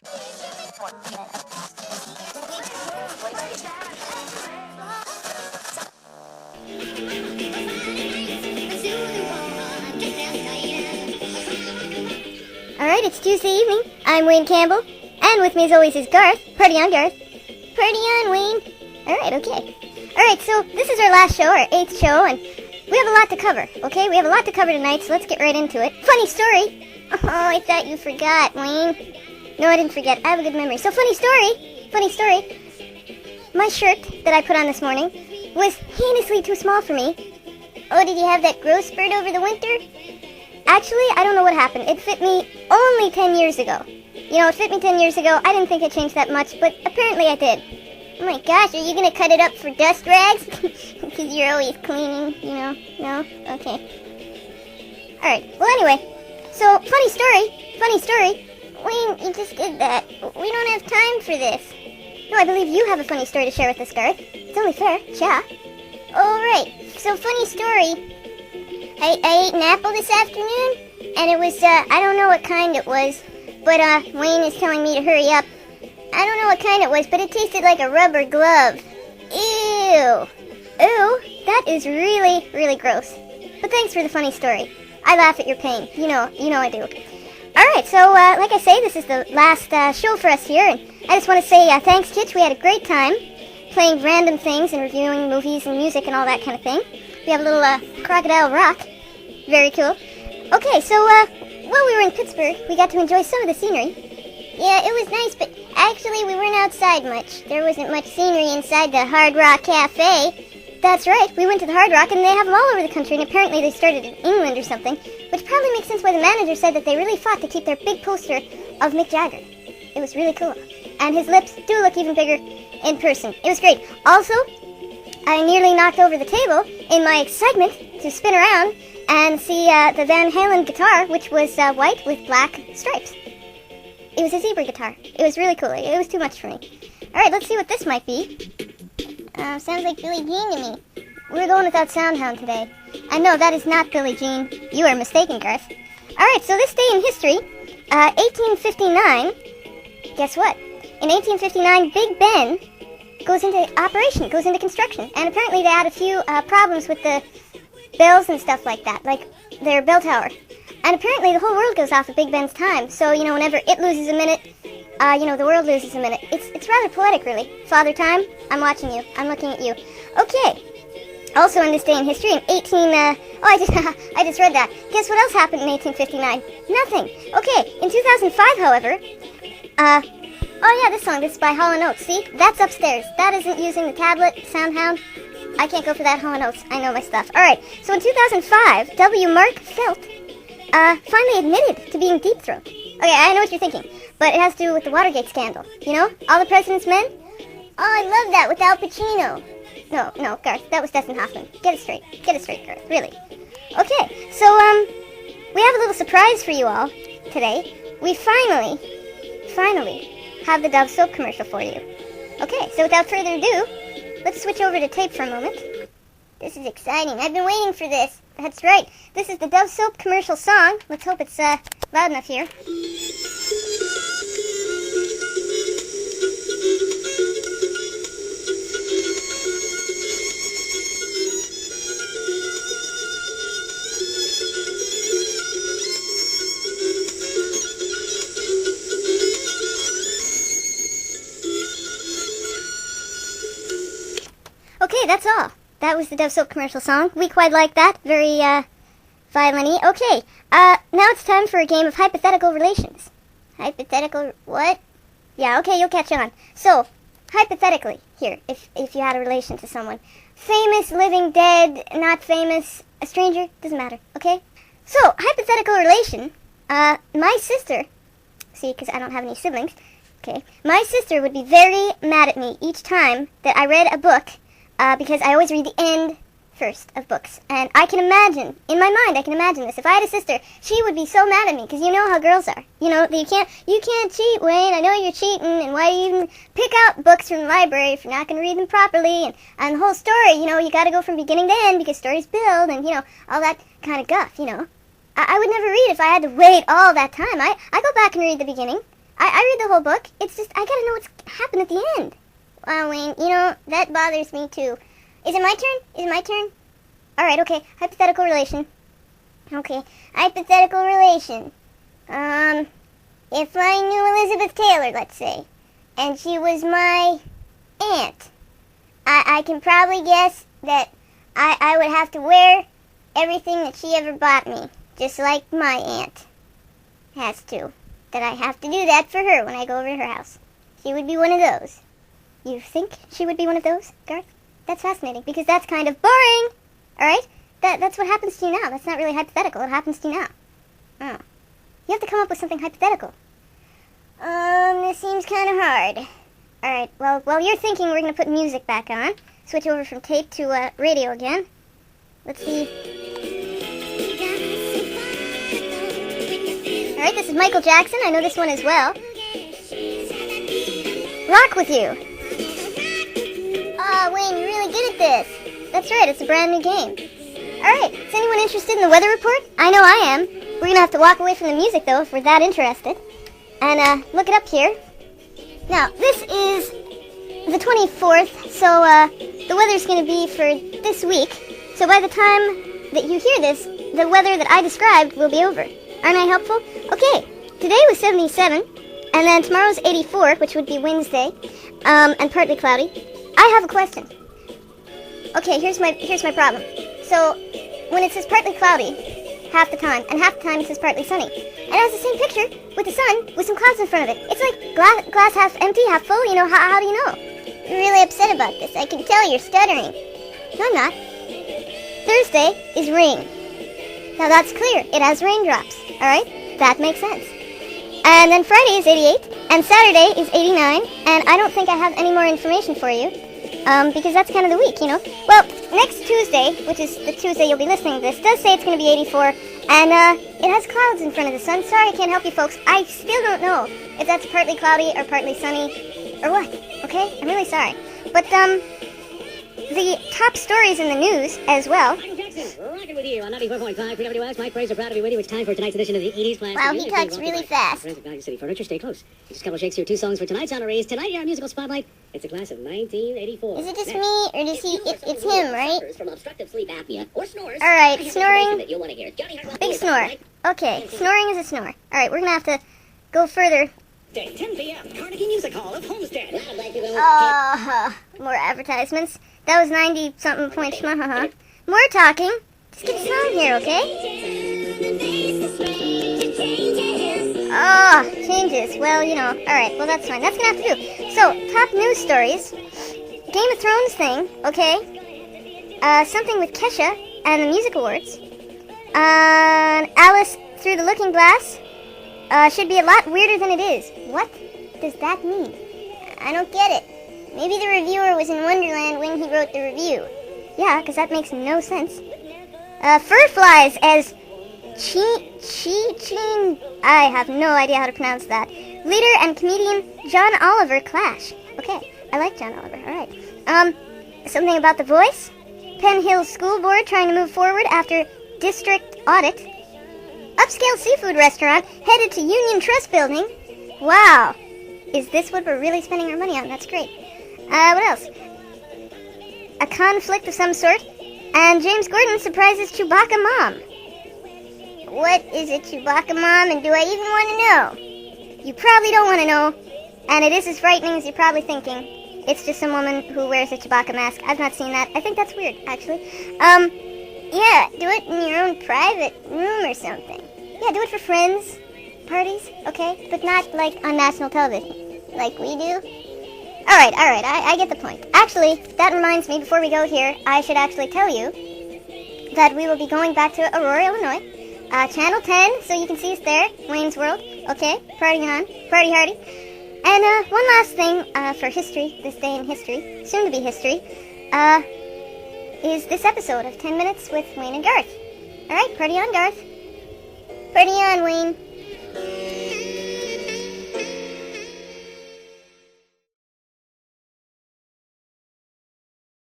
Alright, it's Tuesday evening. I'm Wayne Campbell, and with me as always is Garth. Party on, Garth. Party on, Wayne. Alright, okay. Alright, so this is our last show, our 8th show, and we have a lot to cover, okay? We have a lot to cover tonight, so let's get right into it. Funny story. Oh, I thought you forgot, Wayne. No, I didn't forget. I have a good memory. So, funny story. My shirt that I put on this morning was heinously too small for me. Oh, did you have that growth spurt over the winter? Actually, I don't know what happened. It fit me only 10 years ago. You know, it fit me 10 years ago. I didn't think it changed that much, but apparently I did. Oh my gosh, are you going to cut it up for dust rags? Because you're always cleaning, you know? No? Okay. Alright, well anyway. So, funny story. Wayne, you just did that. We don't have time for this. No, I believe you have a funny story to share with us, Garth. It's only fair. Yeah. Alright, so funny story. I ate an apple this afternoon, and it was, I don't know what kind it was, but, Wayne is telling me to hurry up. I don't know what kind it was, but it tasted like a rubber glove. Ew, that is really, really gross. But thanks for the funny story. I laugh at your pain. You know I do. Alright, so, like I say, this is the last, show for us here, and I just want to say, thanks, Kitch. We had a great time playing random things and reviewing movies and music and all that kind of thing. We have a little, Crocodile Rock. Very cool. Okay, so, while we were in Pittsburgh, we got to enjoy some of the scenery. Yeah, it was nice, but actually we weren't outside much. There wasn't much scenery inside the Hard Rock Cafe. That's right, we went to the Hard Rock, and they have them all over the country, and apparently they started in England or something, which probably makes sense why the manager said that they really fought to keep their big poster of Mick Jagger. It was really cool. And his lips do look even bigger in person. It was great. Also, I nearly knocked over the table in my excitement to spin around and see the Van Halen guitar, which was white with black stripes. It was a zebra guitar. It was really cool. It was too much for me. Alright, let's see what this might be. Sounds like Billie Jean to me. We're going without Soundhound today. And no, that is not Billie Jean. You are mistaken, Garth. Alright, so this day in history, 1859, guess what? In 1859, Big Ben goes into operation, goes into construction. And apparently they had a few problems with the bells and stuff like that, like their bell tower. And apparently the whole world goes off of Big Ben's time. So, you know, whenever it loses a minute, the world loses a minute. It's rather poetic, really. Father Time, I'm watching you. I'm looking at you. Okay. Also on this day in history, in I just read that. Guess what else happened in 1859? Nothing. Okay, in 2005, however, this is by Hall & Oates. See? That's upstairs. That isn't using the tablet, Soundhound. I can't go for that, Hall & Oates. I know my stuff. Alright, so in 2005, W. Mark Felt finally admitted to being deep-throat. Okay, I know what you're thinking, but it has to do with the Watergate scandal. You know? All the President's Men? Oh, I love that, with Al Pacino. No, Garth, that was Dustin Hoffman. Get it straight, Garth, really. Okay, so, we have a little surprise for you all today. We finally have the Dove soap commercial for you. Okay, so without further ado, let's switch over to tape for a moment. This is exciting. I've been waiting for this. That's right. This is the Dove soap commercial song. Let's hope it's loud enough here. Okay, that's all. That was the Dove soap commercial song. We quite like that. Very, violin-y. Okay, now it's time for a game of hypothetical relations. Hypothetical what? Yeah, okay, you'll catch on. So, hypothetically, here, if you had a relation to someone. Famous, living, dead, not famous, a stranger, doesn't matter, okay? So, hypothetical relation, my sister, see, because I don't have any siblings, okay, my sister would be very mad at me each time that I read a book, because I always read the end first of books. And I can imagine, in my mind, I can imagine this. If I had a sister, she would be so mad at me, because you know how girls are. You know, you can't cheat, Wayne, I know you're cheating, and why do you even pick out books from the library if you're not going to read them properly, and the whole story, you know, you got to go from beginning to end, because stories build, and, you know, all that kind of guff, you know. I would never read if I had to wait all that time. I go back and read the beginning, I read the whole book. It's just, I gotta know what's happened at the end. Well, Wayne, you know, that bothers me too. Is it my turn? Is it my turn? Alright, okay. Hypothetical relation. Okay. Hypothetical relation. If I knew Elizabeth Taylor, let's say, and she was my aunt, I can probably guess that I would have to wear everything that she ever bought me, just like my aunt has to. That I have to do that for her when I go over to her house. She would be one of those. You think she would be one of those, Garth? That's fascinating, because that's kind of boring. Alright? That's what happens to you now. That's not really hypothetical. It happens to you now. Oh. You have to come up with something hypothetical. This seems kind of hard. Alright, well, while you're thinking, we're going to put music back on. Switch over from tape to radio again. Let's see. Alright, this is Michael Jackson. I know this one as well. Rock with you. Oh, Wayne, you're really good at this. That's right, it's a brand new game. Alright, is anyone interested in the weather report? I know I am. We're going to have to walk away from the music, though, if we're that interested. And, look it up here. Now, this is the 24th, so, the weather's going to be for this week. So by the time that you hear this, the weather that I described will be over. Aren't I helpful? Okay, today was 77, and then tomorrow's 84, which would be Wednesday, and partly cloudy. I have a question. Okay, here's my problem. So, when it says partly cloudy, half the time, and half the time it says partly sunny, and it has the same picture with the sun with some clouds in front of it. It's like glass half empty, half full. You know, how do you know? You're really upset about this. I can tell you're stuttering. No, I'm not. Thursday is rain. Now that's clear. It has raindrops. Alright? That makes sense. And then Friday is 88, and Saturday is 89, and I don't think I have any more information for you, because that's kind of the week, you know? Well, next Tuesday, which is the Tuesday you'll be listening to this, does say it's going to be 84, and it has clouds in front of the sun. Sorry, I can't help you folks. I still don't know if that's partly cloudy or partly sunny, or what, okay? I'm really sorry. But, the top stories in the news as well. Rocking with you on 94.5 PWS. Mike Fraser, proud to be with you. It's time for tonight's edition of the 80s Classic. Wow, he talks really fast. Friends of Value City Furniture, stay close. Just a couple of shakes here, 2 songs for tonight's honorees. Tonight, our musical spotlight. It's a class of 1984. Is it just me, or does he? It's him, right? From obstructive sleep apnea or snores. All right, snoring. That you'll want to hear. Big snore. Okay, snoring is a snore. All right, we're gonna have to go further. 10 p.m. Carnegie Music Hall of Homestead. More advertisements. That was 90-something point schmuh, More talking. Just get a song here, okay? Oh, changes. Well, you know. Alright, well, that's fine. That's gonna have to do. So, top news stories. Game of Thrones thing, okay? Something with Kesha and the Music Awards. Alice Through the Looking Glass. Should be a lot weirder than it is. What does that mean? I don't get it. Maybe the reviewer was in Wonderland when he wrote the review. Yeah, because that makes no sense. Fur flies as Chin. I have no idea how to pronounce that. Leader and comedian John Oliver clash. Okay, I like John Oliver. Alright. Something about The Voice. Penn Hills School Board trying to move forward after district audit. Upscale seafood restaurant headed to Union Trust Building. Wow. Is this what we're really spending our money on? That's great. What else? A conflict of some sort. And James Gordon surprises Chewbacca Mom. What is a Chewbacca Mom, and do I even want to know? You probably don't want to know. And it is as frightening as you're probably thinking. It's just some woman who wears a Chewbacca mask. I've not seen that. I think that's weird, actually. Yeah, do it in your own private room or something. Yeah, do it for friends, parties, okay? But not, like, on national television, like we do. Alright, I get the point. Actually, that reminds me, before we go here, I should actually tell you that we will be going back to Aurora, Illinois. Channel 10, so you can see us there, Wayne's World, okay? Partying on, party hardy. And, one last thing, for history, this day in history, soon to be history, is this episode of 10 Minutes with Wayne and Garth. Alright, party on, Garth. Party on, Wayne.